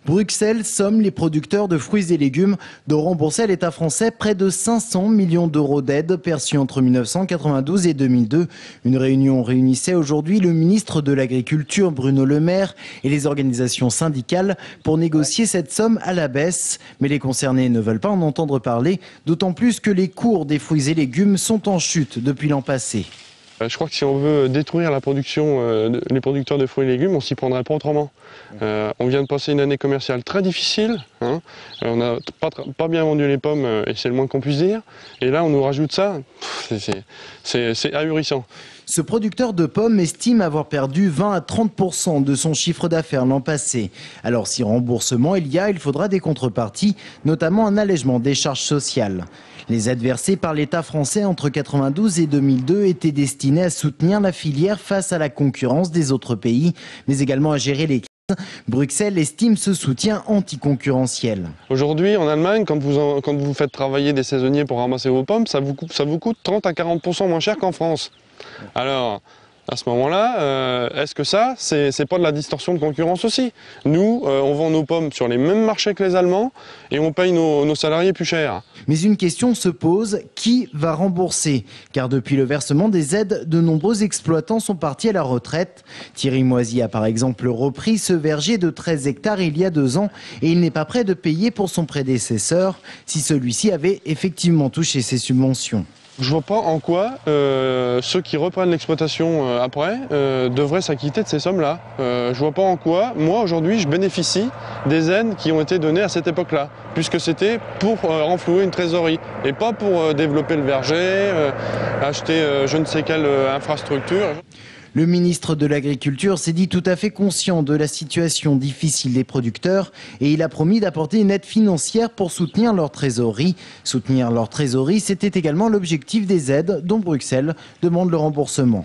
Bruxelles somme les producteurs de fruits et légumes de rembourser à l'État français près de 500 millions d'euros d'aide perçus entre 1992 et 2002. Une réunion réunissait aujourd'hui le ministre de l'Agriculture Bruno Le Maire et les organisations syndicales pour négocier cette somme à la baisse. Mais les concernés ne veulent pas en entendre parler, d'autant plus que les cours des fruits et légumes sont en chute depuis l'an passé. Je crois que si on veut détruire la production, les producteurs de fruits et légumes, on ne s'y prendrait pas autrement. On vient de passer une année commerciale très difficile. On n'a pas bien vendu les pommes et c'est le moins qu'on puisse dire. Et là, on nous rajoute ça. C'est ahurissant. Ce producteur de pommes estime avoir perdu 20 à 30% de son chiffre d'affaires l'an passé. Alors si remboursement il faudra des contreparties, notamment un allègement des charges sociales. Les aides versées par l'État français entre 1992 et 2002 étaient destinées à soutenir la filière face à la concurrence des autres pays, mais également à gérer les crises. Bruxelles estime ce soutien anticoncurrentiel. Aujourd'hui, en Allemagne, quand vous faites travailler des saisonniers pour ramasser vos pommes, ça vous coûte 30 à 40% moins cher qu'en France. Alors, à ce moment-là, est-ce que ça, c'est pas de la distorsion de concurrence aussi? Nous, on vend nos pommes sur les mêmes marchés que les Allemands et on paye nos salariés plus cher. Mais une question se pose, qui va rembourser? Car depuis le versement des aides, de nombreux exploitants sont partis à la retraite. Thierry Moisy a par exemple repris ce verger de 13 hectares il y a 2 ans et il n'est pas prêt de payer pour son prédécesseur si celui-ci avait effectivement touché ses subventions. Je vois pas en quoi ceux qui reprennent l'exploitation après devraient s'acquitter de ces sommes-là. Je vois pas en quoi, moi aujourd'hui, je bénéficie des aides qui ont été données à cette époque-là, puisque c'était pour renflouer une trésorerie et pas pour développer le verger, acheter je ne sais quelle infrastructure. Le ministre de l'Agriculture s'est dit tout à fait conscient de la situation difficile des producteurs et il a promis d'apporter une aide financière pour soutenir leur trésorerie. Soutenir leur trésorerie, c'était également l'objectif des aides dont Bruxelles demande le remboursement.